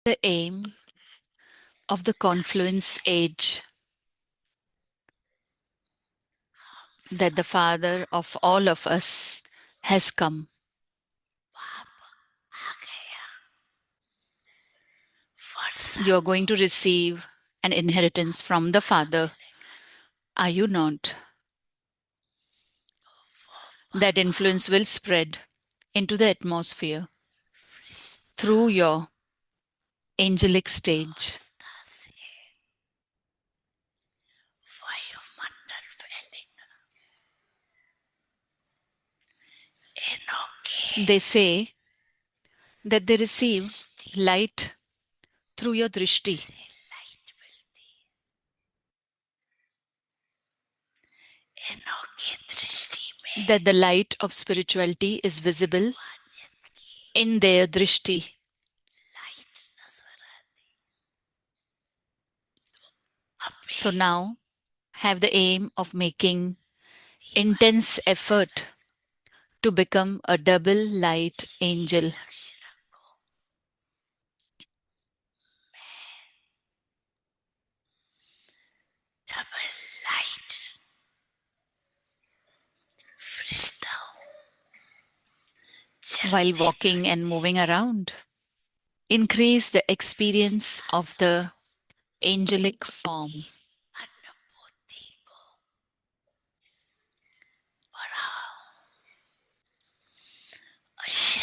The aim of the confluence age, that the Father of all of us has come. You are going to receive an inheritance from the Father. Are you not? That influence will spread into the atmosphere through your angelic stage. They say that they receive light through your drishti. That the light of spirituality is visible in their drishti. So now have the aim of making intense effort to become a double light angel. While walking and moving around, increase the experience of the angelic form.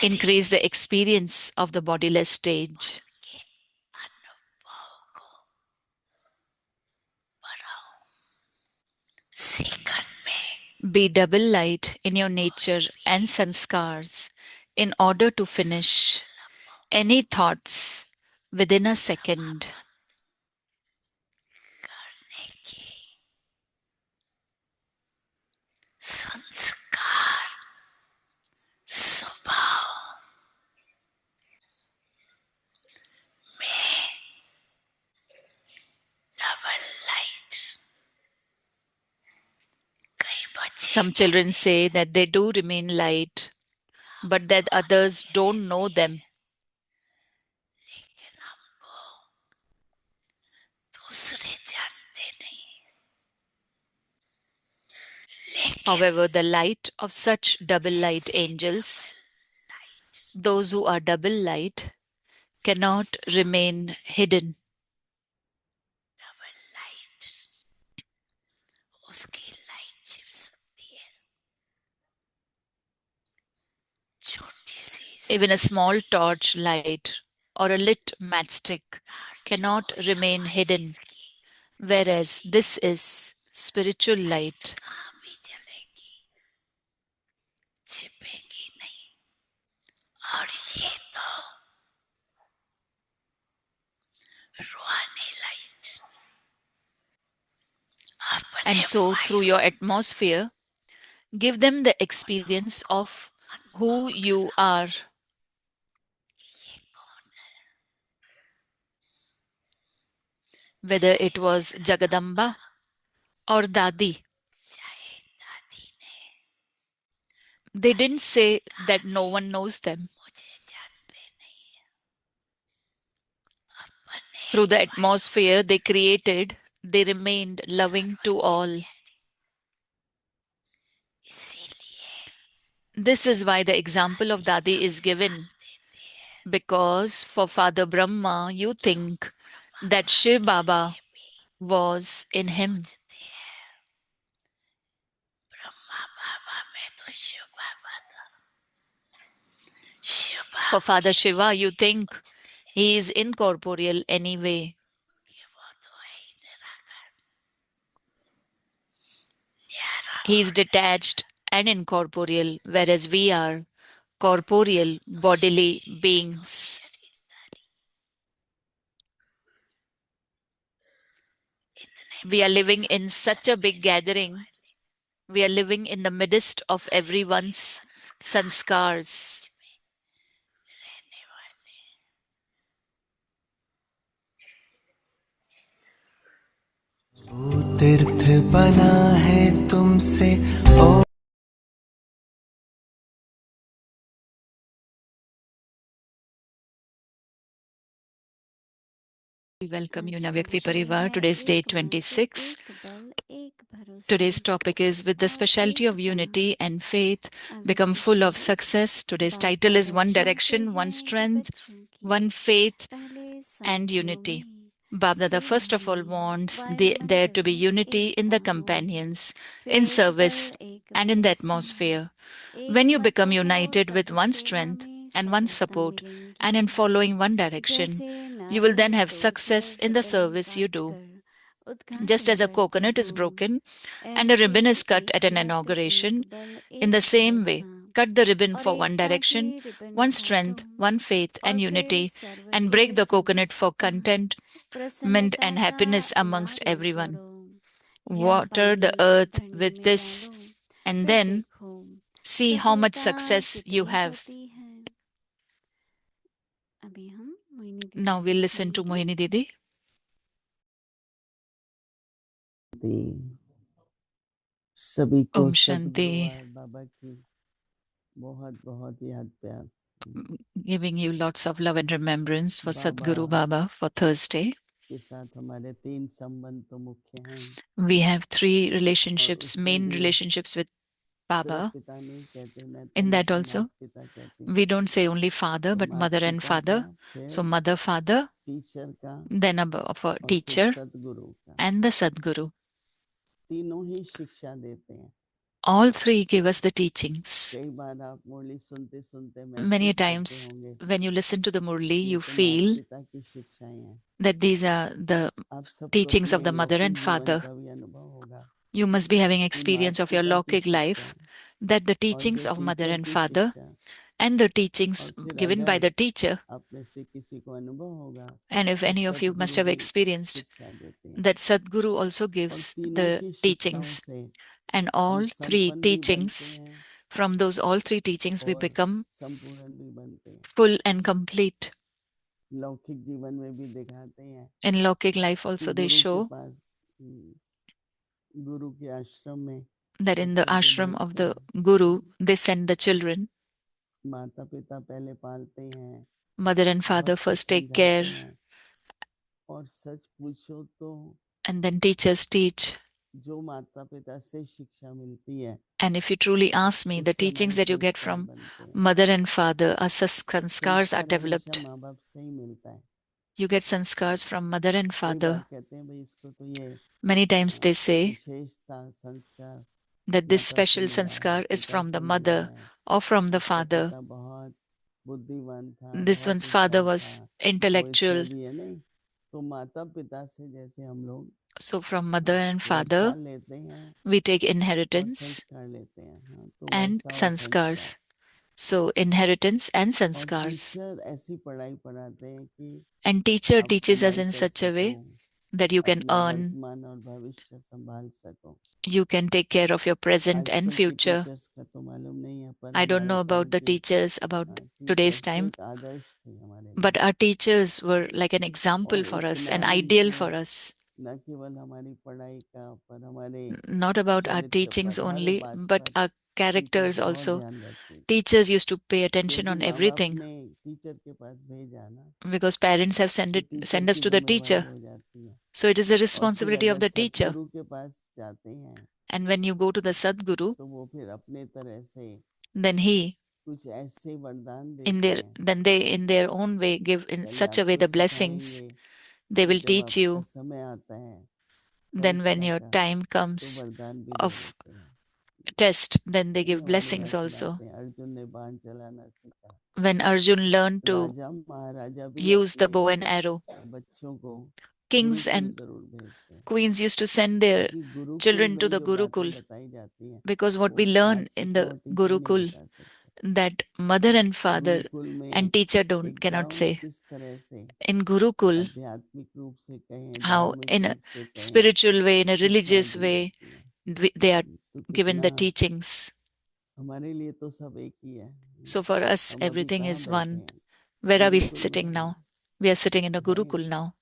Increase the experience of the bodiless stage. Be double light in your nature and sanskars in order to finish any thoughts within a second. Some children say that they do remain light, but that others don't know them. However, the light of such double light angels, those who are double light, cannot remain hidden. Even a small torch light or a lit matchstick cannot remain hidden, whereas this is spiritual light. And so, through your atmosphere, give them the experience of who you are. Whether it was Jagadamba or Dadi, they didn't say that no one knows them. Through the atmosphere they created, they remained loving to all. This is why the example of Dadi is given. Because for Father Brahma, you think that Shiv Baba was in him. For Father Shiva, you think he is incorporeal anyway. He is detached and incorporeal, whereas we are corporeal, bodily beings. We are living in such a big gathering. We are living in the midst of everyone's sanskars. वो तीर्थ बना है तुमसे ओ We welcome you in आज Avyakti विषय Parivar. है Today's day एक मंत्र 26. एक दल एक Today's भरोसा topic is with the और specialty of Ekta unity and faith become अव्यक्त full of Shiri success. Today's बाप title is दादा One चाहते Direction, One हैं कि Strength, बच्चों की One Faith पहले and संगतियों Unity. में Babdada first of all स्नेह wants there to be वायुमंडल unity in the एकता हो companions, फिर in एक service दल एक and in the भरोसा atmosphere. एक When you खाता become हो united with तब one सेवा strength में and one सफलता support and in मिलेंगी following one direction, जैसे you will then नारियल have तोड़कर success in the ribbon service you काट do. कर Just उद्घाटन as a करते coconut is हो broken and a ऐसे ribbon he is cut at एक an मत एक inauguration, बल in the एक same way, भरोसा cut the ribbon और for one एकता direction, की रिबन one काटो strength, one faith, और and फिर unity, and break सर्वप्रिय the coconut संतुष्ट for का contentment प्रसन्नता and का happiness amongst नारियल everyone. तोड़ो या Water the पानी earth भरनी with में this, डालो and फिर then देखो see how much सफलता success you कितनी have. होती है अभी हम मोहिनी दीदी Now से we'll listen to सुनेंगे Mohini Didi. सभी को Om सतगुरु Shanti. और बाबा की बहुत बहुत याद प्यार Giving you lots of love and remembrance for Baba Sadhguru Baba for Thursday. के साथ हमारे 3 संबंध तो मुख्य हैं We have three और relationships, उसमें main भी relationships with सिर्फ Baba. पिता नहीं कहते, मैं तो In that हमेशा also, माता पिता कहती हूँ। we don't say only father, तो but माता mother and पिता का, father. So फिर mother, father, टीचर का then for और फिर teacher सतगुरु का। and the Sadguru. तीनों ही शिक्षा देते हैं। All three give us the teachings. कई बार आप मुरली सुनते सुनते Many महसूस करते times होंगे when you listen to the Murli, ये you तो माता feel पिता की शिक्षाएं हैं। that these are the आप सबको teachings of अपने the mother लौकिक and जीवन father. का भी अनुभव होगा You must be having कि माता experience of your पिता की Lokik शिक्षा life, that the और teachings जो of mother टीचर and की father शिक्षा and the teachings और फिर given by अगर the teacher, आप में से किसी को अनुभव होगा and if तो any of you must Satguru have भी experienced शिक्षा देते हैं that Sadguru also और gives तीनों the की शिक्षाओं teachings, से and हम all three संपन्न भी बनते teachings, हैं from those all three teachings we और become संपूर्ण भी बनते हैं। full and complete. लौकिक जीवन में भी दिखाते हैं In Lokik life कि also they गुरु के show पास गुरु के आश्रम में that in the बच्चों को ashram of भेजते the हैं। Guru, they send the children. माता पिता पहले पालते हैं, Mother and father बहुत कुछ first take समझाते care, हैं और सच पूछो तो and then teachers teach. जो माता पिता से शिक्षा मिलती है And if you truly ask me, the उससे teachings हमारे that you get संस्कार from बनते हैं। mother and father are sanskars are संस्कार हमेशा developed. माँ बाप से ही मिलता है। You get sanskars from mother and कई बार father. कहते हैं भाई इसको तो ये Many times they say विशेष संस्कार that this माता से special मिला है, sanskar is पिता from the से मिला mother है। or from the इसका father. पिता बहुत बुद्धिमान था, This बहुत one's father होशियार was था, वो intellectual. इसमें भी है नहीं। तो माता पिता से जैसे हम लोग So from mother and Varsha father, लेते हैं we take और inheritance संस्कार लेते हैं। हाँ, तो and वर्षा और संस्कार sanskars. So inheritance and और sanskars. टीचर ऐसी पढ़ाई पढ़ाते हैं कि And teacher आप teaches us कमाई in कर such a सको, way that you can अपना earn, वर्तमान और भविष्य संभाल सको। you can take care of your present and आजकल के future. टीचर्स का तो मालूम नहीं है, पर I don't हमारे know टाइम about the की teachers about today's टीचर्स तो time, एक आदर्श थे हमारे लिए but our teachers were like an example और for us, an इतना ideal उनको for us. न केवल हमारी पढ़ाई का पर हमारे Not about our चरित्र teachings पर हर only, बात but पर our टीचर्स characters बहुत also. ध्यान रखती थी Teachers used to pay attention क्योंकि on माँ बाप everything ने टीचर के पास भेजा ना because parents have तो टीचर send us की to the जिम्मेवारी teacher. हो जाती है So it is the और फिर responsibility of अगर the teacher. सतगुरु के पास जाते हैं And when you go to the Sadguru, तो वो फिर अपने तरह से then he कुछ ऐसे वरदान in देते their हैं then they in their own way give in पहले such a way आपको the blessings. सिखाएंगे They फिर will जब teach आपका you. समय आता है Then when परीक्षा your का time तो comes वरदान भी दे of देते हैं। test, then they नहीं give हमारे यहाँ blessings also. सुनाते हैं अर्जुन ने बाण चलाना सीखा, When Arjun learned to राजा महाराजा भी use the अपने bow and arrow, बच्चों को kings गुरुकुल and जरूर भेजते हैं queens used to send their क्योंकि गुरुकुल children to में the जो बातें Gurukul बताई जाती हैं because what वो we learn आज के in the तो टीचर नहीं Gurukul बता सकते। that mother and father Gurukul and में teacher don't cannot एकदम say. किस तरह से In Gurukul, आध्यात्मिक रूप से कहें, how धार्मिक in a रूप से कहें, spiritual way, in a शिक्षाएं religious दी way, जाती हैं। they are तो given कितना the teachings. हमारे लिए तो सब एक ही है। So for us, हम अभी everything कहाँ is बैठे one. हैं? Where are we गुरुकुल में sitting हैं, now? We are sitting in a right. Gurukul now.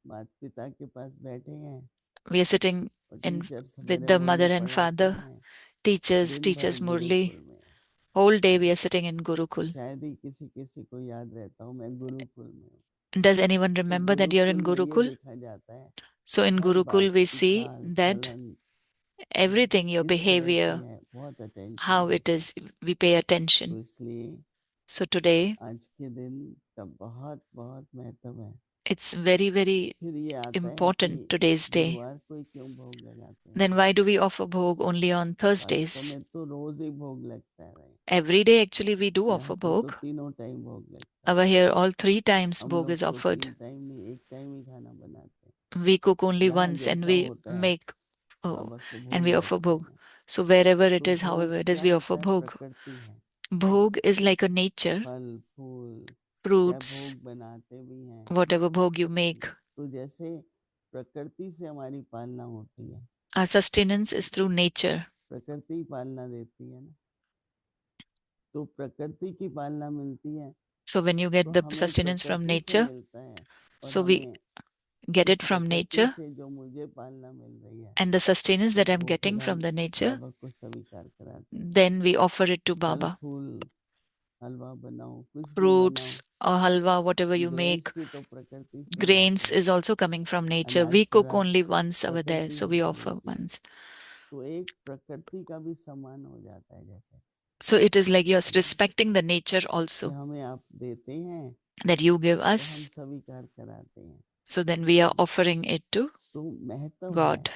माता पिता के पास बैठे हैं We are sitting और in टीचर्स with हमारे the mother मुरली and पढ़ाते father, हैं, teachers, दिन भर teachers Murli. गुरुकुल में। Whole day we are sitting in Gurukul. शायद ही किसी किसी को याद रहता हूँ मैं गुरुकुल में हूँ। Does anyone तो remember that you're in Gurukul में ये Gurukul? देखा जाता है So in हर Gurukul, बात we see चाल that चलन everything, your किस तरह की behavior, है बहुत अटेंशन how it देते हैं is, we pay तो attention. इसलिए So today, आज के दिन का बहुत बहुत महत्व है it's very, very फिर ये आता है important कि today's day. गुरुवार को ही क्यों भोग लगाते हैं Then why do we offer bhog only on वास्तव Thursdays? में तो रोज ही भोग लगता है भाई Every day, actually, we do offer यहाँ पे तो bhog. तीनों टाइम भोग लगता है Over here, all 3 times हम bhog लोग is तो offered. 3 टाइम नहीं एक टाइम ही खाना बनाते हैं We cook only यहाँ once and जैसा we होता है make, oh, बाबा को and भोग we offer लगते bhog. हैं So wherever it तो is, भोग however it is, क्या we offer होता है bhog. प्रकृति है Bhog is like a nature, फल फूल क्या fruits, भोग बनाते भी हैं whatever bhog you make. तो जैसे प्रकृति से हमारी पालना होती है Our sustenance is through nature. प्रकृति पालना देती है ना तो प्रकृति की पालना मिलती है So when you तो get the हमें sustenance from प्रकृति से nature, मिलता है और so we हमें get इस it from प्रकृति nature, से जो मुझे पालना मिल रही है and the sustenance that I'm वो getting फिर from हम the nature, बाबा को स्वीकार कराते हैं then we offer it to फल Baba. फूल हलवा बनाओ कुछ भी बनाओ Fruits or halwa, whatever you grains make, भी तो प्रकृति से ही grains आते हैं is also coming from nature. अनाज We cook सारा only once over there, प्रकृति so we हमको offer देती है once. तो एक प्रकृति का भी सम्मान हो जाता है जैसे So it is like you're respecting the nature कि also हमें आप देते हैं that you give तो हम us. स्वीकार कराते हैं So then we are offering it to तो महत्व है God.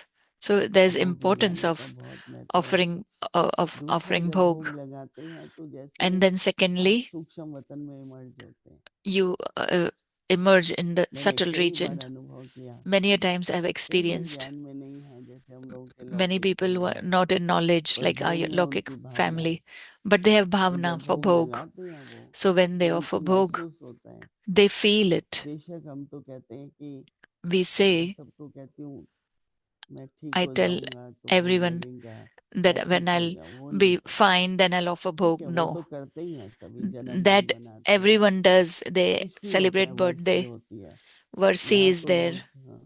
So there's भोग importance लगाने का of बहुत महत्व है of दूसरा offering जब भोग bhog. लगाते हैं तो जैसे And then आप secondly, सूक्ष्म वतन में इमर्ज होते हैं you emerge in the मैंने subtle कई बार region. अनुभव किया Many a times I've कई लोग experienced. ज्ञान में नहीं है जैसे हम लोगों के Many लौकिक people who परिवार are not in knowledge, पर like our भोग में Lokik उनकी भावना है family, but they have तो bhavna जब for भोग bhog. लगाते हैं वो So when they तो offer उनको bhog, महसूस होता है they feel it. बेशक हम तो कहते हैं कि We मैं say, सबको कहती हूँ मैं ठीक I हो tell जाऊंगा तो भोग everyone लगेगा मैं that when ठीक हो I'll गया वो नहीं be कहते fine, then I'll offer ठीक bhog. है वो No, तो करते ही हैं सभी जन्मदिन that मनाते हैं everyone does. They खुशी होता है celebrate वर्षी birthday. होती है Versi यहाँ is तो there रोज हाँ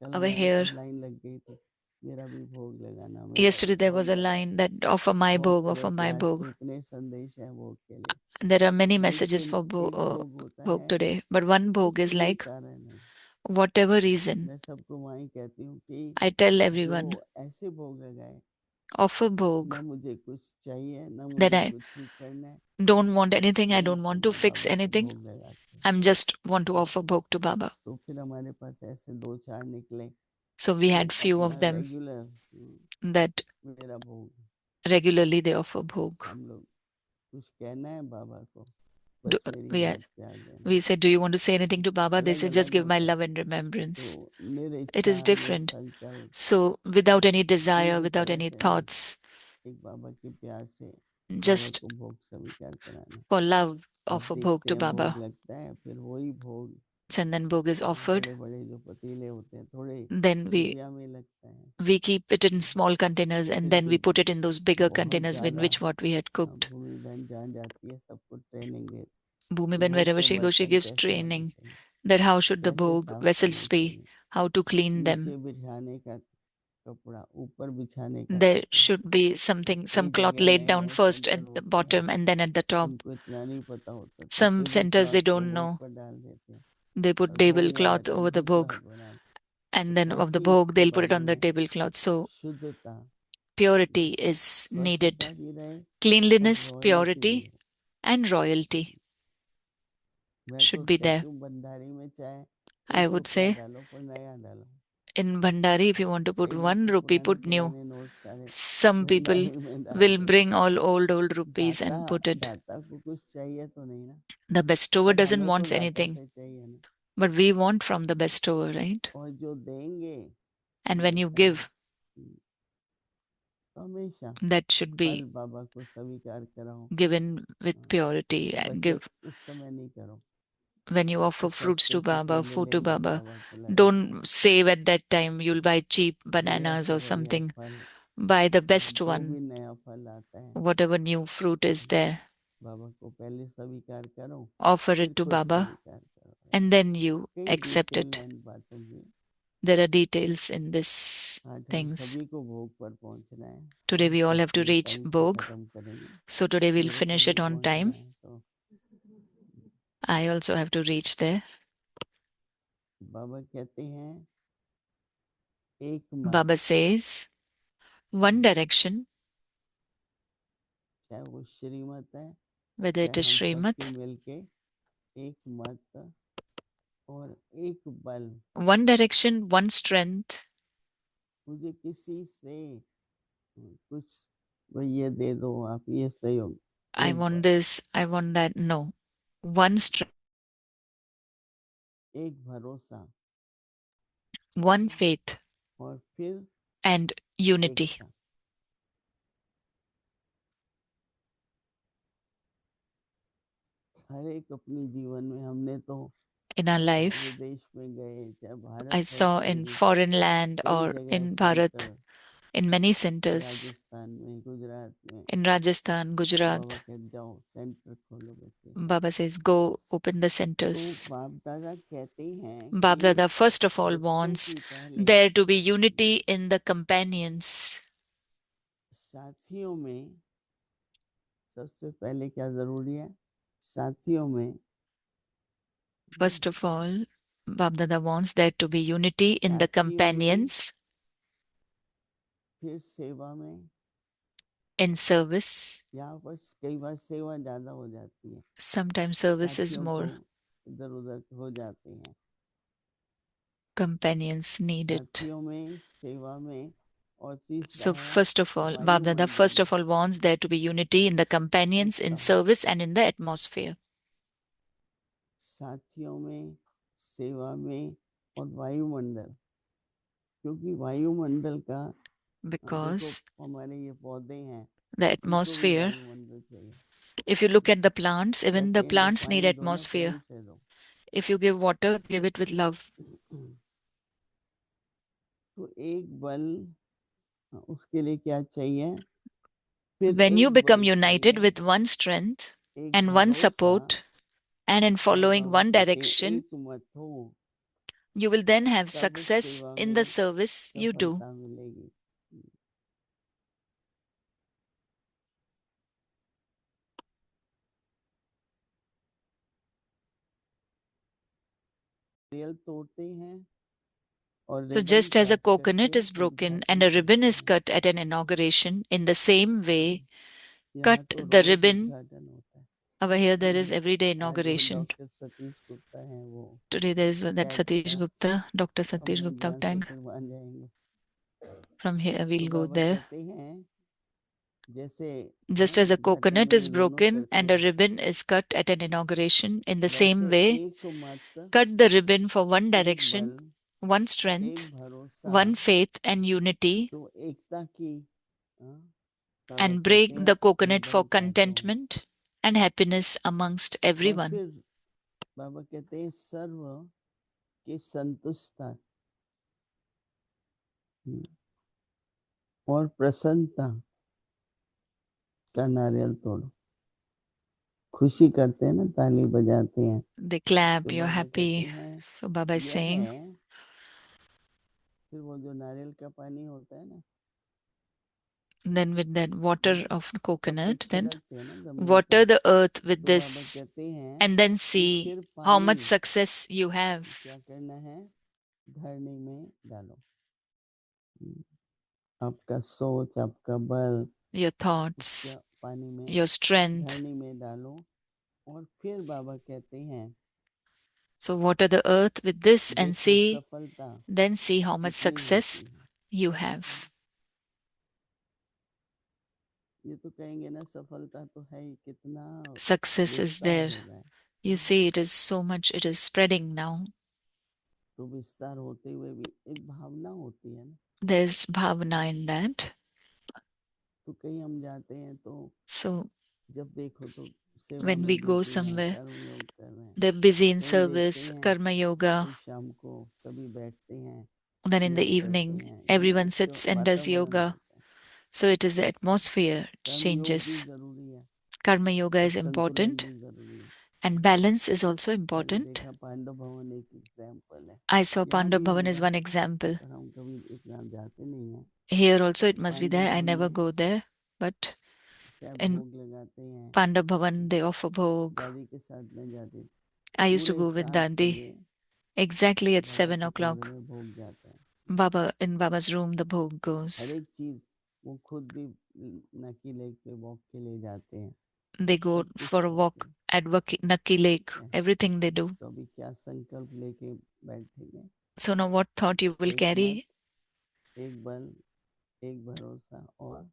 कल over मैं here. कल लाइन लग गई थी मेरा भी भोग लगाना मेरा Yesterday भी there भोग was a लगाना line that offer my बहुत bhog, तरह offer के my आज तो bhog. इतने संदेश हैं भोग के लिए There are many messages लेकिन for एक भोग होता bhog है today, but one bhog कुछ is भी like कारण है whatever reason. मैं सबको वहीं कहती हूँ कि I tell जो everyone, ऐसे भोग लगाए offer ना bhog मुझे कुछ चाहिए ना that मुझे I कुछ ठीक करना है don't want anything, I don't सिर्फ want to मैं fix बाबा को anything. भोग लगाती हूँ I'm just want to offer bhog to Baba. तो फिर हमारे पास ऐसे दो चार निकले So we कि had few अपना of them रेगुलर that मेरा भोग regularly they offer bhog. हम लोग कुछ कहना है बाबा को Do, बस मेरी we, याद प्यार देना we said, do you want to say anything to Baba? They अलग said, just अलग give my होता है love and तो remembrance. It निरिच्छा is different. निसंकल्प So without any desire, पूरी without तरह any से thoughts, एक बाबा के प्यार से बाबा just को भोग स्वीकार कराना for love, अब offer bhog देखते to हैं Baba. भोग लगता है फिर वही भोग Chandan bhog is offered. बड़े बड़े जो पतीले होते हैं थोड़े Then डिबिया में लगता है we keep it in small containers and फिर then we भी put it in those bigger बहुत containers with ज़्यादा which what we had cooked. भूमि बहन जहाँ जाती है सबको ट्रेनिंग दे Bhumi कि Ben, भोग wherever के she goes, she बर्तन gives कैसे होने training चाहिए that how should the कैसे bhog साफ vessels करने be, चाहिए how to clean them. नीचे बिछाने का कपड़ा ऊपर बिछाने का There कपड़ा should be something, some कई cloth जगह laid नए down नए first सेंटर at the होते हैं bottom and then at the top. उनको इतना नहीं पता होता तो Some table centers they cloth को don't भोग know. पर डाल देते हैं They put और भोग वाला tablecloth over the table bhog, cloth बना तो and then of the ताकि bhog उसके they'll put it बारे on the में tablecloth. So शुद्धता purity is स्वच्छता needed. भी रहे और Cleanliness, रॉयल्टी भी purity, रहे and royalty मैं तो should be there. कहती हूँ भंडारी में चाहे I एक would रुपया say डालो पर नया डालो in Bhandari, if you want to put कई लोग 1 तो rupee, पुराने put new. पुराने नोट सारे Some people भंडारी में डाल will देते bring all old rupees दाता and put it. दाता को कुछ चाहिए तो नहीं ना The bestower पर doesn't हमें तो want दाता anything, से चाहिए ना but we want from the bestower, right? और जो देंगे And when you हमेशा give, तो हमेशा that should फल be बाबा को स्वीकार कराओ given with हाँ, purity. And बचत give उस समय नहीं करो when you कि offer fruits सस्ते to से Baba, केले food ले to लो Baba. बाबा को लगा Don't save at that time you'll buy cheap नया bananas or फरवरिया something. फल Buy the और best जो भी one, नया फल आता है whatever new fruit is there. बाबा को पहले स्वीकार करो Offer फिर it to खुद Baba स्वीकार करो and then you कई accept डिटेल it. है इन बातों की There are details in this आज हम things. सभी को भोग पर पहुंचना है Today we all have to इसलिए reach टाइम से Bhog. खत्म करेंगे So today we'll मेरे को finish भी it on पहुंचना time. है तो I also have to reach there. बाबा कहते हैं एक मत, Baba says, one direction, चाहे वो श्रीमत है, whether it चाहे is हम सबकी Srimad, मिलके एक मत और एक बल। one direction, one strength. मुझे किसी से कुछ भाई ये दे दो, आप ये सहयोग, I एक want बल, this, I want that. No. One strength, एक भरोसा one faith, और फिर and unity. एकता। हर एक अपने जीवन में हमने तो In our चाहे life, विदेश में गए, चाहे भारत I है saw कोई in भी, foreign land कई or जगह in Bharat, centre, in many centers, Rajasthan में, गुजरात में, in Rajasthan, तो बाबा Gujarat, कहते जाओ सेंटर खोलो बच्चे। Baba says, go open the तो centers. बाप दादा कहते हैं Bab कि Dada first of all बच्चों wants की पहले there to be unity in the companions. साथियों में सबसे पहले क्या जरूरी है? साथियों में First of all, Bab Dada wants there to be unity in the साथियों में, companions, फिर सेवा में। in service. यहाँ पर कई बार सेवा ज्यादा हो जाती है, Sometimes service is साथियों को more, इधर उधर हो जाते हैं। companions need it. साथियों में, सेवा में, और तीसरा So है first of all, Bab Dada वायुमंडल first में of all wants there to be unity in the companions, in एकता हो। service, and in the atmosphere. साथियों में, सेवा में और वायुमंडल, क्योंकि वायुमंडल का देखो, Because हमारे ये पौधे हैं, the इनको भी atmosphere, वायुमंडल चाहिए। if you look at the plants, even कहते the हैं इनको plants need पानी दो ना, atmosphere. प्रेम से दो। If you give water, give it with love. तो एक बल, उसके लिए क्या चाहिए? फिर When you एक become बल united चाहिए, with one strength एक and one भरोसा, support, and in और following बाबा one कहते हैं direction, एक मत हो, you will then have तब success सेवा in the में service you do. सफलता मिलेगी। नारियल तोड़ते हैं और So ribbon just as a काट coconut करके is broken and उद्घाटन a ribbon करते is हैं। cut at an inauguration, in the same way, cut यहाँ तो the रोज ribbon. उद्घाटन होता है। Over here there is everyday आज वो inauguration. डॉक्टर सतीश गुप्ता हैं, वो Today there is that cat Satish का, Gupta, Dr. हम Satish Gupta यहाँ से Tang. फिर वहाँ जाएंगे। From here तो we'll go बाबा there. कहते हैं जैसे Just as a उद्घाटन coconut में is ये दोनों broken करते and a हैं, ribbon is cut at an inauguration, in the वैसे same way, एक मत, cut the ribbon for one एक direction, बल, one एक strength, भरोसा, one faith and unity, तो एकता की बाबा and कहते break हैं the coconut for रिबन काटो। contentment and happiness amongst और everyone. फिर बाबा कहते हैं सर्व के संतुष्टता और प्रसन्नता का नारियल तोड़ो। खुशी करते हैं ना, ताली बजाते हैं, They clap, तो you're बाबा कहते happy. हैं So Baba is यह saying, है। फिर वो जो नारियल का पानी होता है ना, then with that water of सब coconut, कुछ then छिड़कते हैं ना जमीन water पे, the earth with तो बाबा this, कहते हैं and then कि see फिर how much पानी success you have. क्या करना है? धरनी में डालो। आपका सोच, आपका बल, Your thoughts, उसका पानी में, your strength. धरनी में डालो। और फिर बाबा कहते हैं So water the earth with this and देखो see, सफलता then see how much कितनी success होती है। you have. ये तो कहेंगे ना, सफलता तो है ही, कितना Success is विस्तार there. हो रहा है। You see, it is so much, it is spreading now. तो विस्तार होते हुए भी एक भावना होती है ना। There's bhavana in that. तो कहीं हम जाते हैं तो So जब देखो तो सेवा when में we go बिजी हैं, somewhere, कर्म योग कर रहे हैं। they're busy in कहीं देखते service, हैं karma yoga. फिर शाम को सभी बैठते हैं, Then in the योग करते evening, हैं। ये everyone एक sits and does वातावरण yoga. होता है। So it is the atmosphere कर्म योग भी changes. जरूरी है Karma yoga और is संतुलन important भी जरूरी है। and balance is also मैंने important. देखा पांडव भवन एक एग्जाम्पल है, I saw यहाँ Pandav भी Bhavan is होगा one example. पर हम कभी इतना जाते नहीं हैं। Here also it must be Pandav there. I भवन never में go there. But चाहे in भोग लगाते हैं, Pandav Bhavan, they offer bhog. दादी के साथ में जाती, I used to पूरे go with 7 Dadi. बजे Exactly at बाबा 7 के o'clock, कमरे में भोग जाता है। in Baba's room, the bhog her goes. एक चीज वो खुद भी नकी लेक पे वॉक के लिए जाते हैं, They go सब कुछ for a करते walk हैं, at Nakki Lake, ठीक है। everything they do. तो अभी क्या संकल्प लेके बैठेंगे? So now what thought you will एक carry? मत, एक बल, एक भरोसा और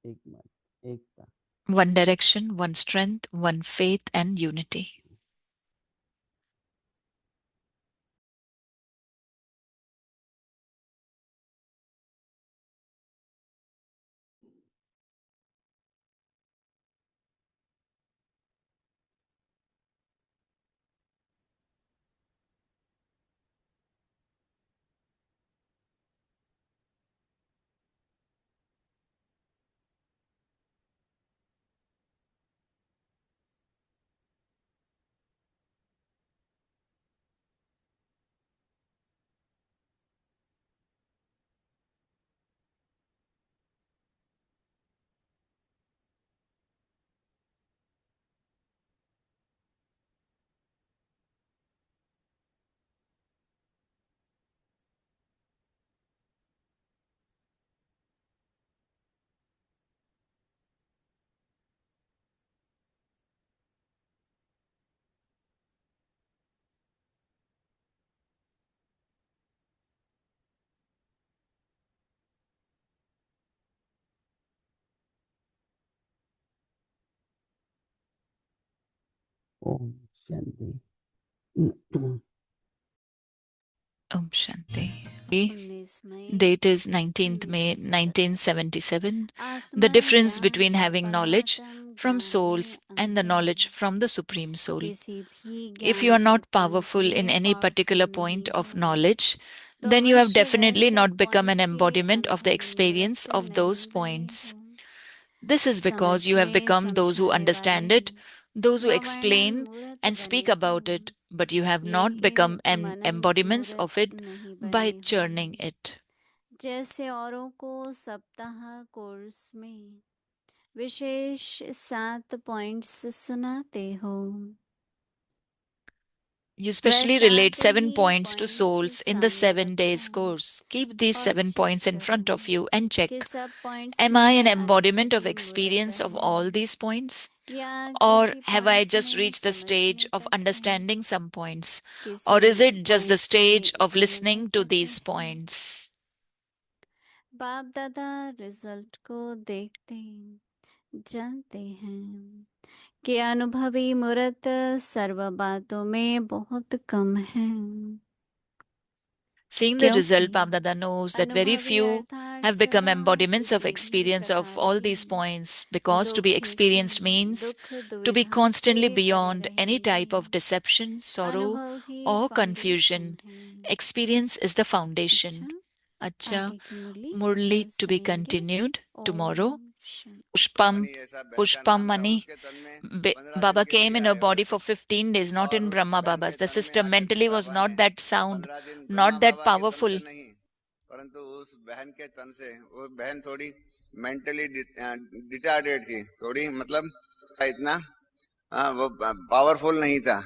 एक मत, एकता। One direction, one strength, one faith and unity. Om Shanti. Om Shanti. 19 May Date is 19th May 1977। 1977. The difference between आत्मज्ञान having knowledge परमात्म from ज्ञान souls में and the अंतर knowledge है। from the Supreme Soul. किसी भी If you ज्ञान are not के पॉइंट powerful in में any particular पावरफुल point नहीं of है, knowledge, तो then you have अवश्य वह definitely सब not become पॉइंट an के embodiment of the अनुभवी experience मूर्त of those नहीं बने points. हो। This is because you have समझने become those who समझाने understand वाले it, those who व वर्णन explain मूर्त and बने speak about हो, it, but you have not लेकिन become an Manan embodiments of मूर्त it नहीं by बने हो। churning it. जैसे औरों को सप्ताह कोर्स में विशेष 7 पॉइंट्स सुनाते हो, You specially वैसा relate आते 7 ही points to points souls in the सामने 7 days रखो course. Keep these और 7 चेक points in front करो of you and check. कि सब पॉइंट्स Am में I an मैं embodiment of अनुभवी मूर्त experience of all है, these points? या Or किसी have I पॉइंट्स just में reached the stage समझने of तक है, understanding some points? किसी Or is it just the points में stage of सुनने listening to तक these है। points? बाप दादा रिजल्ट को देखते जानते हैं कि अनुभवी मूर्त सर्व बातों में बहुत कम है, Seeing the result, क्योंकि Babdada knows that very अनुभवी few अर्थात have become सदा embodiments of किसी भी experience of प्रकार all की these points, because to be दुखी से experienced means दुख to be दुविधा constantly से परे beyond any type रहेंगे। of deception, sorrow, अनुभव ही or फाउंडेशन confusion. है। Experience is the अच्छा, foundation. Acha, आगे की मुरली Murli कल to be सुनेंगे। continued tomorrow. Om Shanti. Pushpam, Pushpam Mani. Baba came in her body for 15 days, not in Brahma Baba's. The system mentally was not that sound, not that powerful. परंतु उस बहन के तन से वो बहन थोड़ी मेंटली डिटार्डेड थी, थोड़ी मतलब इतना वो पावरफुल नहीं था,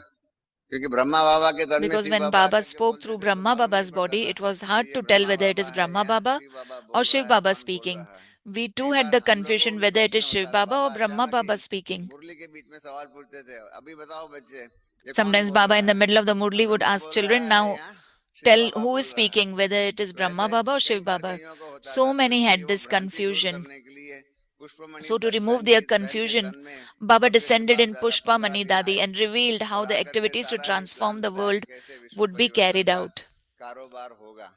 क्योंकि ब्रह्मा बाबा के तन में Because Shiv when Baba Baba आकर के spoke बोलते through थे तो Brahma मालूम नहीं Baba's पड़ता body, था it was कि hard ये to tell Brahma whether it Baba is है Brahma या Baba शिव बाबा or बोल रहा Shiv है, Baba कौन बोल speaking. रहा है। We कई too had बार the हम लोगों को confusion भी whether it प्रश्न is होता Shiv था, Baba or बाबा Brahma अचानक ही Baba speaking. मुरली के बीच में सवाल पूछते थे, अभी बताओ बच्चे ये कौन Sometimes बोल Baba रहा in the है। middle of the अब Murli would ब्रह्मा ask बोल रहा children, है now या शिव tell बाबा who बोल is रहा है। speaking, whether it is तो Brahma ऐसे Baba or कई Shiv बार Baba. कईयों को होता So था, तो many इसलिए had वो this भ्रांति दूर confusion. करने के लिए पुष्पमणि So, to remove बहन their की बहन के confusion, तन में Baba भव्य से descended बाप in दादा Pushpa 15 Mani दिन Dadi आए and revealed how और the आकर के activities to सारा ही transform प्लान the बताया world कि कैसे विश्व would be परिवर्तन carried का out. कारोबार होगा।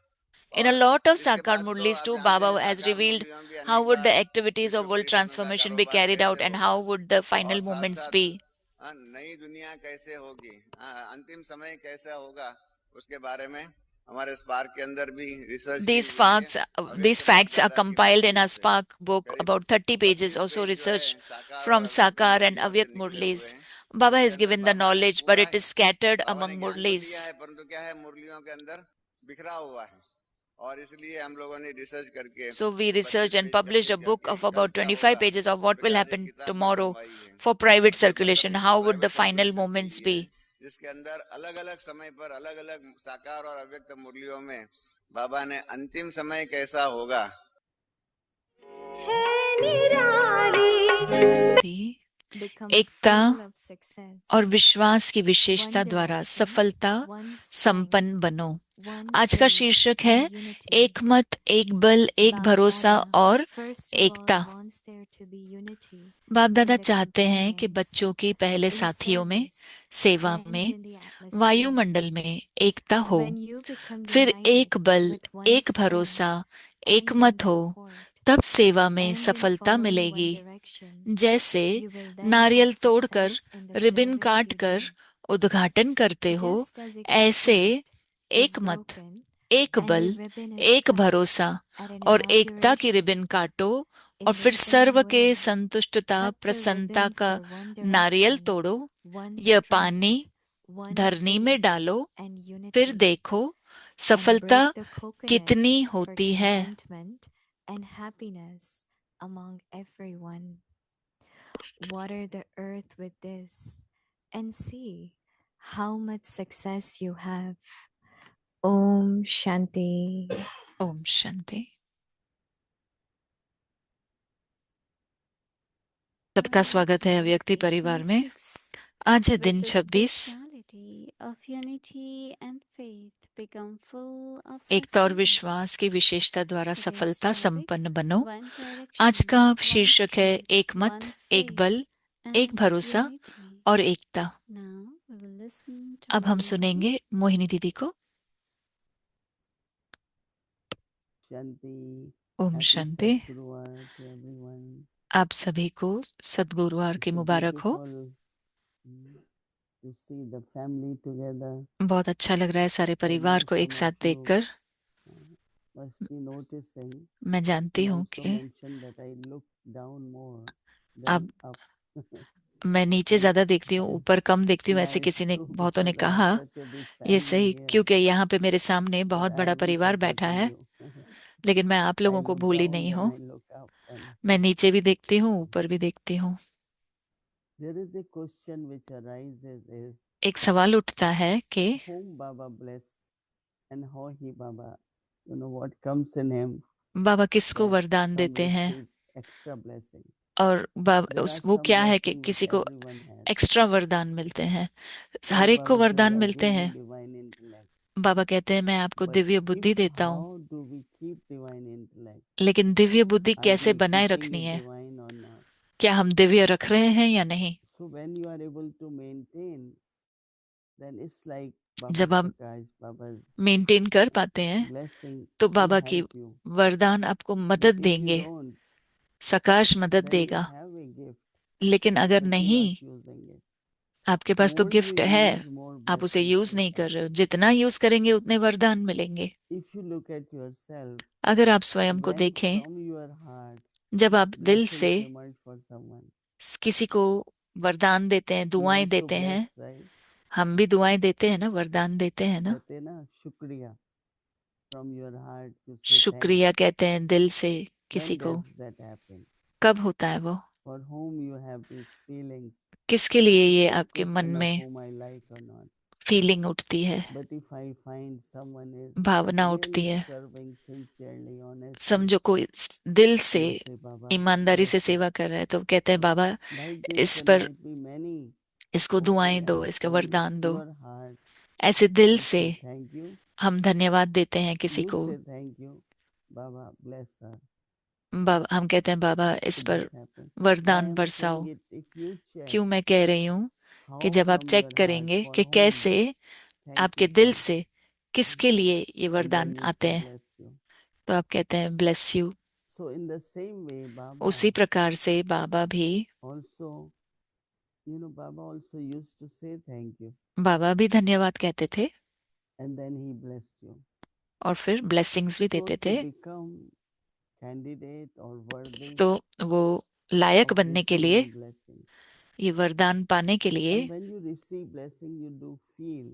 In a और lot of इसके Sakar बाद तो Murlis आप too, जानते Baba हैं has साकार revealed मुरलियों में भी how अनेक would the बार activities विश्व of world परिवर्तन का transformation be कारोबार carried out कैसे and होगा how would the और final साथ moments साथ be. नई दुनिया कैसे होगी, अंतिम समय कैसा होगा, उसके बारे में हमारे स्पार्क के अंदर भी रिसर्च की These हुई है facts, और these 105 facts are दादा की compiled in बातचीत a से Spark book, करीब about 30 pages, 25 also पेज जो है researched साकार और from अव्यक्त Sakar and मुरलियों से Avyakt निकले हुए Murlis. हैं। Baba उसके has अंदर given the बाबा ने knowledge, but पूरा it is scattered बाबा ने among ज्ञान तो दिया Murlis. है, परंतु क्या है मुरलियों के अंदर बिखरा हुआ है और इसलिए हम लोगों ने रिसर्च करके So we 25 researched and page published इकट्ठे a किया book कि of कल about क्या 25 होगा, pages of इस what will प्रकार से happen किताब भी tomorrow छपवाई है। for private जो कल का circulation. Paper How would the private final circulation के moments लिए be? जिसके अंदर अलग अलग समय पर अलग अलग साकार और अव्यक्त मुरलियों में बाबा ने अंतिम समय कैसा होगा एकता और विश्वास की विशेषता द्वारा सफलता संपन्न बनो। आज का शीर्षक है एक मत, एक बल, एक भरोसा और एकता। बाप दादा चाहते हैं कि बच्चों के पहले साथियों में, सेवा में, वायुमंडल में एकता हो, फिर एक बल, एक भरोसा, एक मत हो, तब सेवा में सफलता मिलेगी। जैसे नारियल तोड़कर, रिबन काटकर उद्घाटन करते हो, ऐसे एक मत, एक बल, एक भरोसा और एकता की रिबन काटो और फिर सर्व के संतुष्टता प्रसन्नता का नारियल तोड़ो। यह पानी धरनी में डालो, फिर देखो सफलता कितनी होती है। Water the earth with this and see how much success you have. Om Shanti. Om Shanti. सबका स्वागत है अव्यक्ति परिवार में। आज है दिन 26। एकता और विश्वास की विशेषता द्वारा सफलता संपन्न बनो। आज का शीर्षक है एक मत, एक बल, एक भरोसा और एकता। अब हम सुनेंगे मोहिनी दीदी को। शांति। ओम Happy Shanti. Sadguruvar to everyone. आप सभी को सद्गुरुवार की It's a मुबारक हो। beautiful, to see the family together. बहुत अच्छा लग रहा है सारे I परिवार know को एक some साथ of you देखकर। must be noticing मैं जानती and हूँ also कि mention that I look down more अब than up. मैं नीचे ज्यादा देखती हूँ, ऊपर कम देखती हूँ, Yeah, ऐसे it's किसी ने true बहुतों ने because I have कहा। such a big ये family सही, here, क्योंकि यहाँ पे मेरे सामने but बहुत I बड़ा haven't परिवार बैठा forgotten है, you. लेकिन मैं आप I लोगों को look भूली down, नहीं then हूँ। I look up, and मैं नीचे भी देखती हूँ, ऊपर भी देखती हूँ। there is a question which arises is एक सवाल उठता है कि whom Baba bless and how he Baba, what comes in him बाबा किसको that वरदान some देते हैं, receive extra blessing. और There are वो some क्या है कि blessing which किसी को everyone has. एक्स्ट्रा वरदान मिलते हैं। हर Like एक को Baba says, वरदान I मिलते give you हैं। divine intellect. बाबा कहते हैं मैं आपको But दिव्य if बुद्धि देता हूँ, how do we keep divine intellect? लेकिन दिव्य बुद्धि Are कैसे we बनाए keeping रखनी it है? divine or not? क्या हम दिव्य रख रहे हैं या नहीं? So when you are able to maintain, then it's like Baba's जब आप Prakash, Baba's मेंटेन कर पाते हैं blessing तो will बाबा की help you. वरदान आपको But मदद if you देंगे, don't, सकाश मदद then you देगा। have a gift, लेकिन अगर but you're नहीं, not using it. आपके The पास तो more you गिफ्ट है, use, more आप उसे blessings यूज will नहीं कर come. रहे हो। जितना यूज करेंगे उतने वरदान मिलेंगे। If you look at yourself, अगर आप स्वयं को when देखें, from your heart जब आप दिल से blessings emerge for someone, किसी को वरदान देते हैं, you दुआएं also देते bless, हैं, right? हम भी दुआएं देते हैं ना, वरदान देते हैं ना। कहते हैं ना शुक्रिया, from your heart you say thanks. शुक्रिया कहते हैं दिल से किसी When को। does that happen? कब होता है वो? For whom you have these feelings, किसके लिए ये no आपके मन question of में whom I like or not. Feeling उठती है, But if I find someone is भावना उठती really है? serving sincerely, honestly, समझो कोई दिल से you say, Baba, ईमानदारी bless से her. सेवा कर रहा है, तो कहते हैं बाबा Like this, इस there पर, might be many इसको who दुआएं will दो, act इसका from वरदान दो। your heart. ऐसे दिल You से say thank you. हम धन्यवाद देते हैं किसी You को। say thank you. Baba, bless her. बाबा, हम कहते हैं बाबा इस So पर this happens. Why वरदान I'm बरसाओ। saying it, if you check क्यों मैं कह रही हूँ कि how जब आप from चेक your heart, करेंगे for कि whom, कैसे thank आपके you दिल comes, से किसके लिए ये and वरदान then you आते say हैं, bless you. तो आप कहते हैं bless you. So in the same way, उसी Baba प्रकार से बाबा भी, also, Baba also used to say thank you, बाबा भी धन्यवाद कहते थे and then he blessed you. और फिर ब्लेसिंग्स भी So देते to थे। become candidate or worthy तो वो लायक of बनने के लिए, receiving blessing, ये वरदान पाने के लिए, and when you receive blessing, you do feel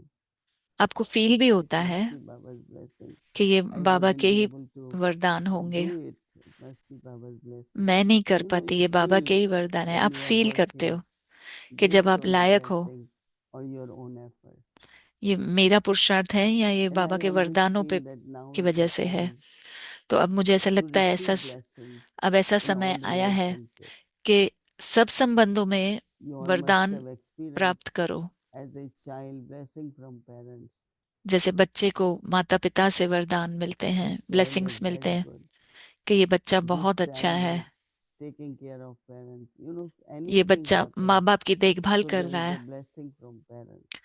आपको फील भी it होता must है be Baba's blessing. कि ये I बाबा wouldn't के be ही able to वरदान होंगे, do it. It must be Baba's blessing. मैं नहीं कर पाती, You ये बाबा feel के ही वरदान है। when आप you are फील करते worthy हो कि जब based आप on the लायक हो, blessing or your own efforts. ये मेरा पुरुषार्थ है या ये And बाबा I के always वरदानों पे feel that now की is वजह the से है। time तो अब मुझे ऐसा to लगता है receive blessings अब ऐसा in समय all आया है relationships. कि सब संबंधों में You all must वरदान have experienced प्राप्त करो। as a child blessing from parents. जैसे बच्चे को माता पिता से वरदान मिलते हैं, This child ब्लेसिंग्स is मिलते very हैं good. कि ये बच्चा This बहुत अच्छा child है, is taking care of parents. You know, ये anything बच्चा happens. माँ बाप की देखभाल So कर there रहा is a है, blessing from parents.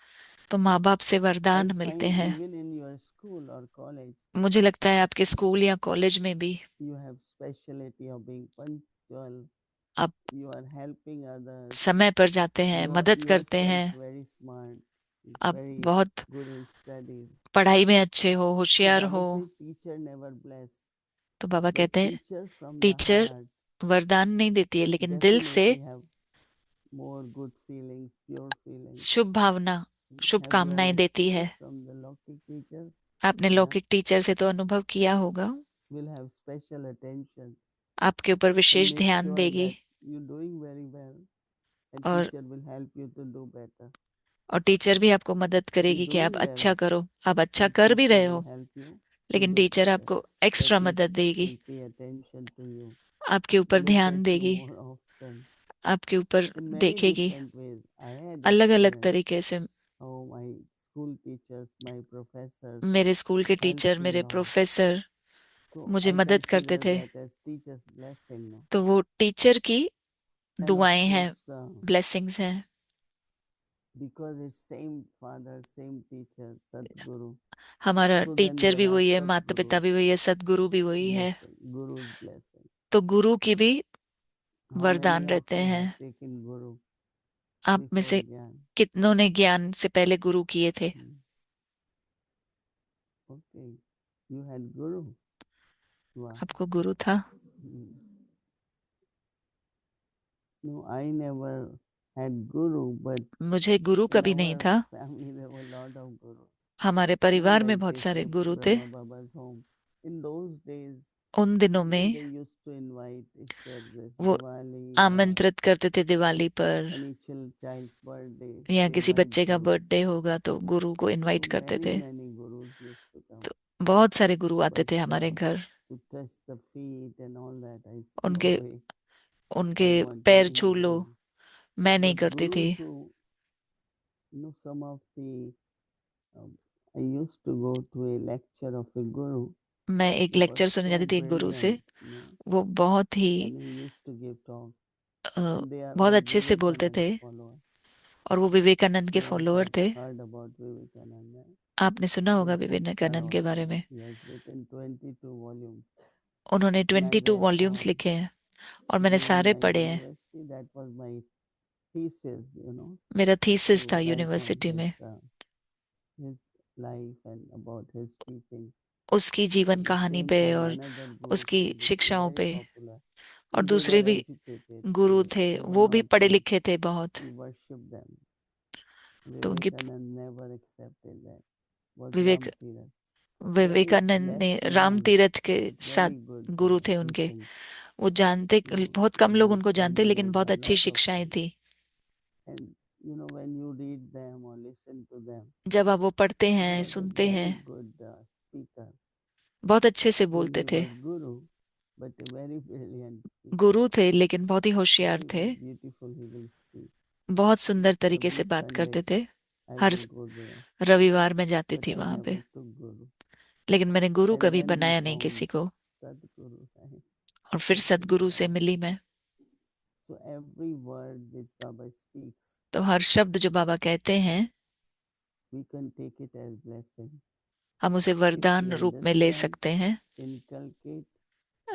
तो माँ बाप से I वरदान मिलते find हैं। even in your school or college, मुझे लगता है आपके स्कूल या कॉलेज में भी you have specialty of being punctual. आप You are helping others. समय पर जाते हैं, You are मदद करते yourself हैं, very smart, आप very बहुत good in studies. पढ़ाई में अच्छे हो, So होशियार हो। Baba says, teacher never bless, तो बाबा but कहते हैं teacher from the teacher heart वरदान नहीं देती है, लेकिन दिल से definitely have more good feelings, pure feelings. Shubh Bhavna, Have you शुभकामनाएं ever देती है। experienced from the Lokik teacher? आपने Yeah, लौकिक टीचर से तो अनुभव किया होगा, will have special attention आपके ऊपर and विशेष make ध्यान sure देगी that you're doing very well and और teacher will help you to do better. Teacher भी आपको मदद If you're करेगी कि आप doing well, अच्छा करो। आप अच्छा then कर भी teacher रहे will हो, help you to लेकिन do टीचर better. आपको That एक्स्ट्रा is, मदद देगी, will pay attention to you, आपके ऊपर look ध्यान at you देगी, more often आपके ऊपर in many देखेगी different ways. I had अलग अलग experienced तरीके से। how my school teachers, my professors मेरे स्कूल के टीचर, helped me मेरे a lot. प्रोफेसर So मुझे I मदद करते consider थे, that as teacher's blessing. No? तो वो टीचर की And of दुआएं हैं, course, ब्लेसिंग्स हैं। because it's same father, same teacher, Sadguru. हमारा So then टीचर there भी are वही है, माता Sadguru पिता भी वही है, सदगुरु भी वही है, blessing, Guru's blessing. तो गुरु की भी How many वरदान of रहते you हैं। have taken Guru आप में before से Gyan? कितनों ने ज्ञान से पहले गुरु किए थे? Hmm. Okay, you had Guru. Wow. आपको गुरु था? Hmm. No, I never had Guru, but मुझे गुरु in कभी नहीं our था। family there were a lot of Gurus. हमारे You know, परिवार में like बहुत they सारे say गुरु थे। Brahma Baba's home. In those days, उन दिनों you know, में they used to invite if there's this वो Diwali or आमंत्रित करते थे दिवाली पर, any child's birthday, या they किसी invite बच्चे का Guru. बर्थडे होगा तो गुरु को So इनवाइट करते many, थे। many Gurus used to come. तो बहुत सारे गुरु आते But थे हमारे घर, to touch the feet and all that, I said, no उनके way, उनके I'm not पैर doing छू लो, Guru. मैं नहीं But करती थी। Gurus who, you know, some of the, I used to go to a lecture of a Guru. मैं एक He was लेक्चर सुनने so जाती थी एक गुरु से, brilliant, you know, वो बहुत ही and he used to give talk. A, And they are बहुत all अच्छे से बोलते थे, Vivekanand followers. और वो विवेकानंद के You all फॉलोअर have थे। heard about Vivekananda. आपने सुना He होगा is book star विवेकानंद के बारे also. में। He has written 22 volumes. उन्होंने And I 22 read volumes all. लिखे हैं और मैंने During सारे my पढ़े हैं। university, that was my thesis, you know, मेरा थीसिस to था write on यूनिवर्सिटी में, his life and about his teaching. उसकी जीवन And कहानी same पे time, और another Guru उसकी Sridipti, शिक्षाओं very पे। popular. और And they दूसरे were भी educated. गुरु थे, They were वो भी not पढ़े rich. लिखे थे बहुत। He worshipped them. तो उनकी Vivekanand never accepted that. Was Vivek Ram Tirath. Very Vivekananda ने less राम known, तीरथ के साथ very good गुरु थे उनके। teachings. वो जानते, You know, बहुत कम लोग Bhakti उनको जानते, लेकिन बहुत Chandra, अच्छी lot of शिक्षाएं things. थी। And you know, when you read them or listen to them, जब आप वो पढ़ते he हैं, was a सुनते very हैं, good speaker. बहुत अच्छे से Though बोलते he थे। was guru, but a very brilliant speaker. गुरु थे लेकिन बहुत ही होशियार Very थे, beautiful he will speak. बहुत सुंदर तरीके से Every बात करते Sunday थे। I her will go there, रविवार में जाती but थी I वहां पे, never took guru. लेकिन मैंने गुरु And कभी when we बनाया नहीं found किसी को। Sadguru, और फिर I said, सदगुरु से wow. मिली मैं। So every word which Baba speaks, तो हर शब्द जो बाबा कहते हैं, we can take it as blessing. हम उसे If वरदान we रूप में ले understand, सकते हैं। inculcate,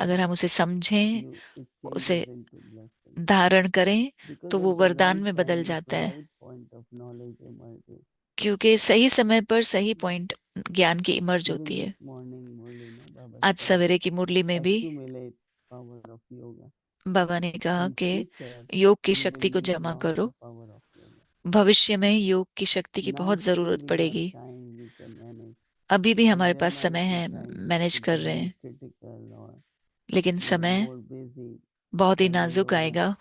अगर हम उसे समझें, it उसे changes into blessing. धारण करें, Because तो वो at the वरदान right में बदल time, at जाता the है। right point of knowledge emerges. क्योंकि सही समय पर सही पॉइंट ज्ञान की इमर्ज Even होती this है। morning, Murli, no, Baba आज said, सवेरे की मुरली में भी accumulate power of yoga. बाबा ने कहा In कि future, योग की you शक्ति will को need जमा lot करो, of power of yoga. भविष्य में योग की शक्ति की Now बहुत still जरूरत we have पड़ेगी। time, we can manage. अभी भी But हमारे there पास might समय be है, times मैनेज it कर is रहे very हैं, critical or लेकिन you are समय more busy बहुत ही karma नाजुक yoga. आएगा,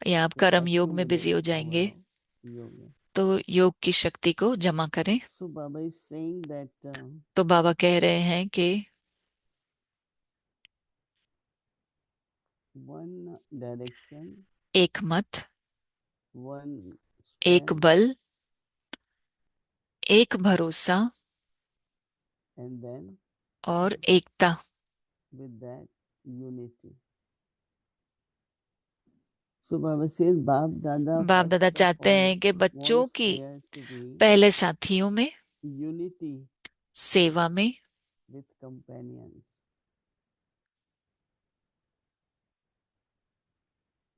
या आप So कर्म योग में बिजी accumulate हो power जाएंगे। of yoga. तो योग की शक्ति को जमा करें। So Baba is saying that तो बाबा कह रहे हैं कि one direction, एक मत, one एक strength, बल, एक भरोसा and then और एकता, with that unity. So Baba says, Bap Dada बाप first दादा of चाहते all हैं कि बच्चों wants की there to be पहले साथियों में, unity सेवा में, with companions.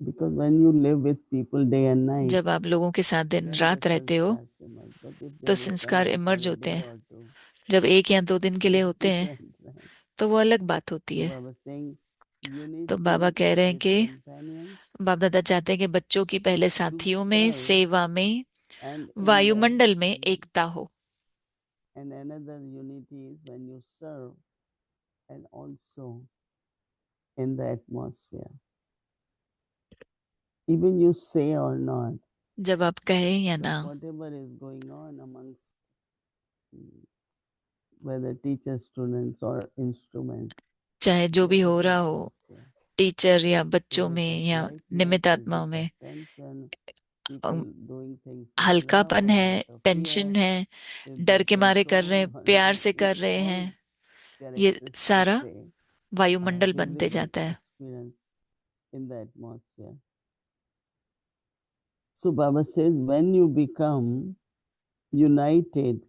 Because when you live with people day and night, जब आप लोगों के साथ दिन then the रात रहते हो sanskars emerge. But if तो they will संस्कार come for इमर्ज a होते day हैं। or two, जब 1 या 2 दिन के लिए that's होते हैं different, right? तो वो अलग बात होती So है। Baba saying तो बाबा unity कह रहे हैं with कि companions बाप दादा चाहते हैं कि बच्चों की पहले to साथियों में, serve, सेवा में, and in that वायुमंडल में एकता हो। and another unity is when you serve and also in the atmosphere. Even you say or not, जब आप कहें या but ना, whatever is going on amongst whether teachers, students or instruments, चाहे जो भी there is हो रहा हो, atmosphere. टीचर या बच्चों There is में that या lightness, निमित्त there's आत्माओं lot of में, tension, um, people doing things with love हल्कापन or है, lot of fear, टेंशन है, is डर there के मारे कर रहे control हैं, or प्यार not, से is कर रहे all हैं, ये characteristics सारा they are वायुमंडल बनते visible जाता है। experience in the atmosphere. So Baba says, when you become united,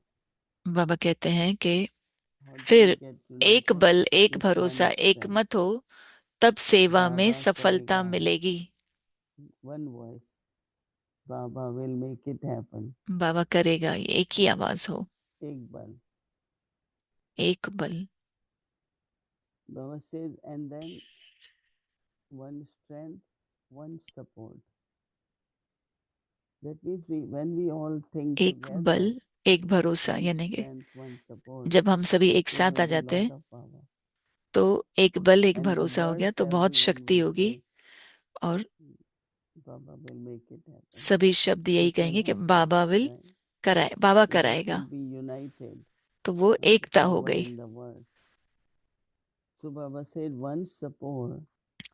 बाबा कहते हैं कि how do we फिर get एक united? बल, एक With भरोसा, one एक strength. मत हो, तब सेवा में Baba सफलता karega. मिलेगी। One voice. Baba will make it happen. बाबा करेगा, ये एक ही आवाज हो, एक बल. एक बल। Baba says, and then one strength, one support. That means when we all think एक together, बल, एक भरोसा, one यानी कि strength, one support, जब हम सभी एक so साथ there आ is a जाते lot हैं of power. तो एक बल, एक And the भरोसा हो गया words तो बहुत everyone शक्ति will होगी। say, और Baba will make it happen. सभी शब्द यही It will कहेंगे कि happen, बाबा विल right? कराए, बाबा So that कराएगा। will be united. तो वो The एकता हो power गई। in the words. So Baba said, one support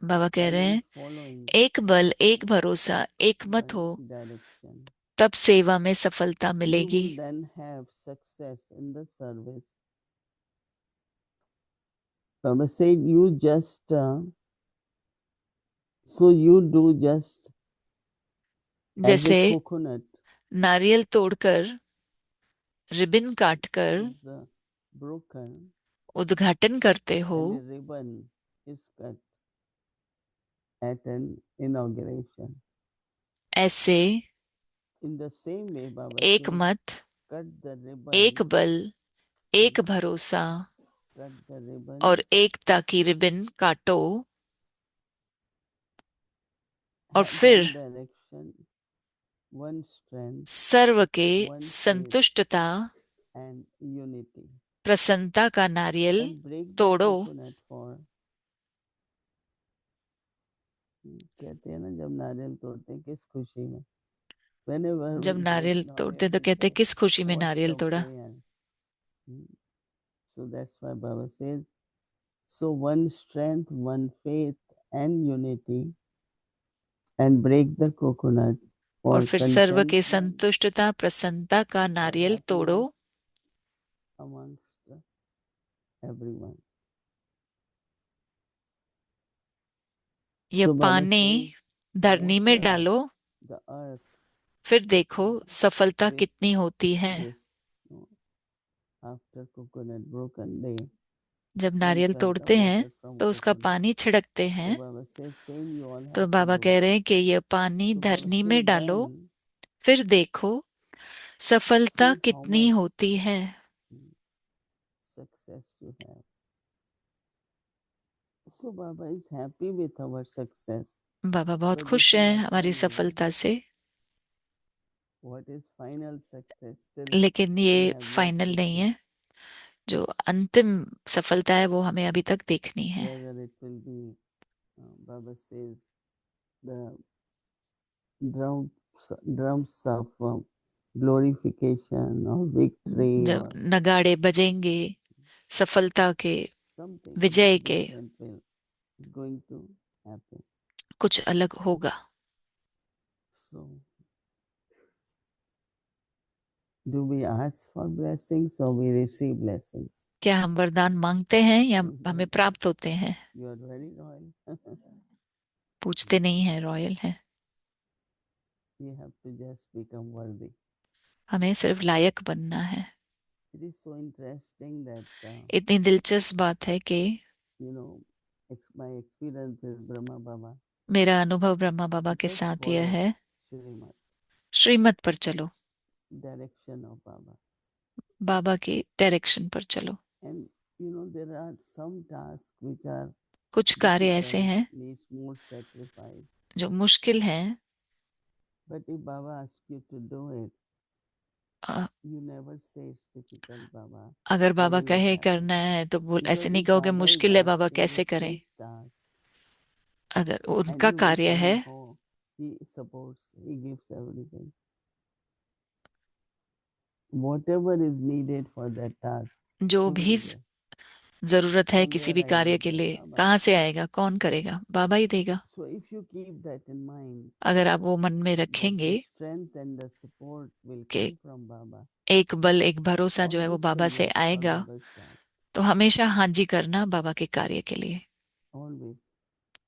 बाबा कह रहे and हैं following एक बल, एक भरोसा, एक मत हो, one direction. तब सेवा में सफलता You मिलेगी। will then have success in the service. Baba said, you just, so you do just as a जैसे coconut नारियल तोड़कर, रिबन काटकर is broken उद्घाटन करते हो, and a ribbon is cut at an inauguration. ऐसे In the same way, Baba एक says, मत, cut the एक ribbon, बल, एक भरोसा cut the ribbon, और एकता की रिबन काटो, और have फिर one direction, one strength, सर्व के one faith संतुष्टता, and unity. प्रसन्नता का नारियल And break the तोड़ो। coconut for कहते हैं ना जब नारियल तोड़ते हैं किस खुशी में whenever जब we break नारियल तोड़ते नारियल तो we कहते say किस खुशी में what नारियल तोड़ा। surprise. So that's why Baba says, so one strength, one faith and unity, and break the coconut और for फिर सर्व के contentment संतुष्टता, प्रसन्नता का for नारियल तोड़ो। happiness amongst everyone. ये So Baba पानी says, धरनी में water डालो, the earth फिर देखो सफलता with कितनी होती है। this. After coconut broken, they जब नारियल sprinkle the तोड़ते हैं water from तो उसका coconut. पानी छिड़कते So हैं। Baba says, same you all तो have to बाबा do. कह रहे हैं कि ये पानी So Baba धरनी says, में डालो, then फिर देखो सफलता see how कितनी much होती है। success you have. So Baba is happy with our success. बाबा बहुत But खुश this is हैं not हमारी final. सफलता से, What is final success? Still लेकिन we ये have yet फाइनल to नहीं see है। जो अंतिम सफलता है वो हमें अभी तक देखनी है। whether it will be, Baba says, the drums of glorification or victory जब or नगाड़े बजेंगे सफलता के, something विजय के, different will is going to happen. कुछ अलग होगा. So, do we ask for blessings or we receive blessings? क्या हम वरदान मांगते हैं या हमें प्राप्त होते हैं? You are very royal. पूछते नहीं हैं, रॉयल हैं. You have to just become worthy. हमें सिर्फ लायक बनना है. It is so interesting that इतनी दिलचस्प बात है कि you know, my experience is Brahma Baba. मेरा अनुभव ब्रह्मा बाबा के Just साथ यह follow है, Srimad, श्रीमत पर चलो, direction of Baba. बाबा की डायरेक्शन पर चलो. And you know, there are some tasks which are कुछ कार्य ऐसे difficult, हैं needs more sacrifice. जो मुश्किल हैं. But if Baba asks you to do it, a, you never say it's difficult, Baba. अगर How बाबा will it कहे happen? करना है तो बोल, ऐसे Because नहीं if कहो कि Baba is मुश्किल है, बाबा asking कैसे it's करें. his task, अगर and उनका you कार्य become, है, oh, he supports, he gives everything. Whatever is needed for that task, जो who will भी give? जरूरत है From किसी where भी I कार्य will के get, लिए, Baba. कहाँ से आएगा, कौन करेगा? बाबा ही देगा. So if you keep that in mind, अगर आप वो मन में that रखेंगे the strength and the support will कि come from Baba, एक बल, एक भरोसा जो है वो always say बाबा से yes for आएगा, Baba's task. तो हमेशा हाँ जी करना बाबा के कार्य के लिए. Always.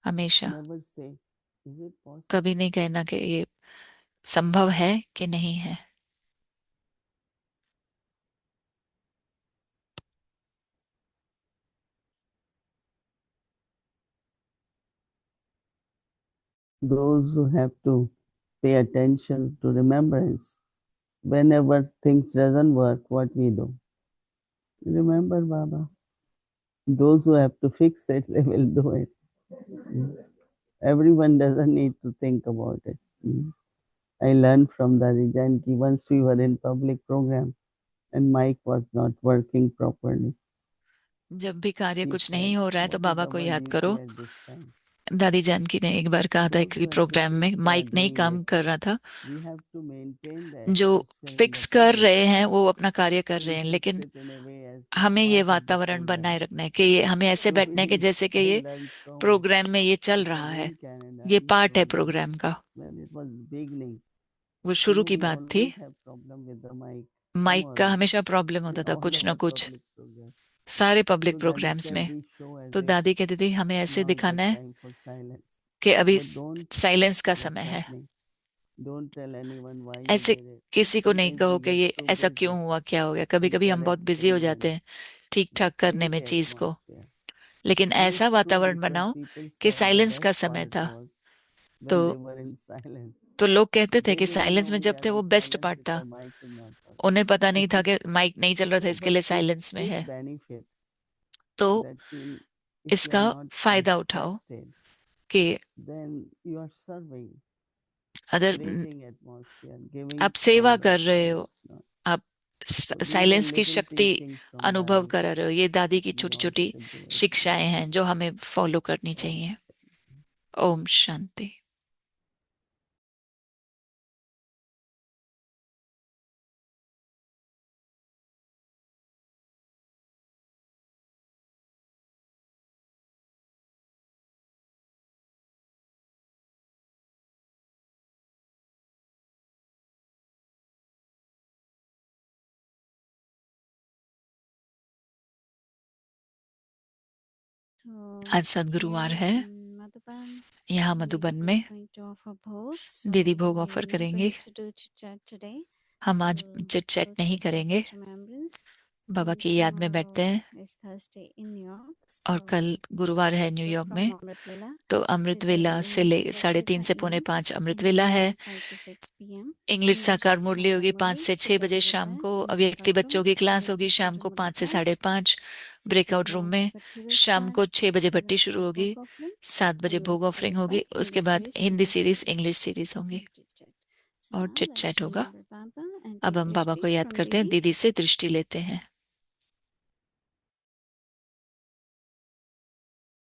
हमेशा. Never say, is it possible? कभी नहीं कहना कि ये संभव है कि नहीं है. Those who have to pay attention to remembrance, whenever things doesn't work, what we do? Remember Baba. Those who have to fix it, they will do it. Everyone doesn't need to think about it. I learned from Dadi Janki. Once we were in public program and mic was not working properly. जब भी कार्य She कुछ said, नहीं हो रहा है तो what is बाबा को our याद करो. duty at this time? दादी जानकी ने एक बार कहा था Those कि who have to प्रोग्राम में fix are माइक नहीं doing काम it. कर रहा था. We have to maintain the जो atmosphere in फिक्स the कर public रहे हैं वो अपना कार्य कर रहे and हैं, fix लेकिन it in a way as हमें ये part of the वातावरण program. बनाए रखना है कि ये हमें ऐसे So बैठने के जैसे कि I ये learned so much. प्रोग्राम में ये चल It रहा was है, in Canada ये in पार्ट है program. प्रोग्राम का. When it was beginning, वो you शुरू know, की we बात थी. always have problem with the mic. Mic का Always. हमेशा प्रॉब्लम In होता था, all कुछ ना our कुछ, public programs. सारे public So Dadi programs said में. we show as तो if दादी कहती थी हमें ऐसे now it is दिखाना है time for silence. कि अभी But don't साइलेंस का what's समय है. happening. Don't tell anyone why you ऐसे did it. किसी को नहीं Sometimes कहो we कि get ये so ऐसा busy क्यों हुआ, क्या हो गया. कभी in कभी हम बहुत बिजी हो correcting जाते and हैं ठीक ठाक करने create में चीज को. atmosphere. लेकिन And ऐसा it's true वातावरण because बनाओ people कि said the साइलेंस का best समय part था. was तो when they were in silence. तो लोग कहते थे They कि didn't साइलेंस know में we जब are थे वो in बेस्ट silence पार्ट था. because mic is not उन्हें पता नहीं था working. कि माइक नहीं चल रहा था, इसके But लिए take साइलेंस में this है. benefit तो that if you are इसका not फायदा उठाओ distracted, कि then you are serving, अगर creating atmosphere, giving आप सेवा silence. कर रहे हो, No. आप So these are साइलेंस की little शक्ति teachings from अनुभव Dadi. करा रहे हो. ये दादी की We छोटी all छोटी should do it. शिक्षाएं हैं जो हमें फॉलो करनी Om चाहिए. Shanti. ओम शांति. So आज सदगुरुवार here है. in Madhuban, यहाँ Didi मधुबन is में going to offer both. दीदी So भोग we ऑफर are not करेंगे. going to do chit chat today. हम So आज चिट चैट we'll नहीं sit for करेंगे, Baba's remembrance. बाबा And की याद में बैठते tomorrow हैं. is Thursday in New York. और So कल we'll गुरुवार है start न्यूयॉर्क from में. Amrit Vela तो अमृत with वेला the से ले English Bhakti 3:30 से पौने Bhajani 5 अमृत in the वेला है. morning 5 to 6 p.m. English English साकार मुरली Sakar होगी 5 Murli से 6 together बजे with शाम that को. in the अभिव्यक्ति breakout room बच्चों की क्लास where होगी we शाम sit को in the 5 से class. 5:30. 6 breakout room a.m. में Bhakti शाम को starts. 6 बजे 7 भट्टी शुरू o'clock होगी. Bhog offering 7 बजे followed भोग ऑफरिंग by होगी. उसके Hindi बाद series, Hindi English series, series, English series होंगी and chit chat. So और now चिट let's चैट होगा. remember Baba and अब take हम बाबा drishti को याद from करते हैं, Didi. दीदी से दृष्टि लेते हैं.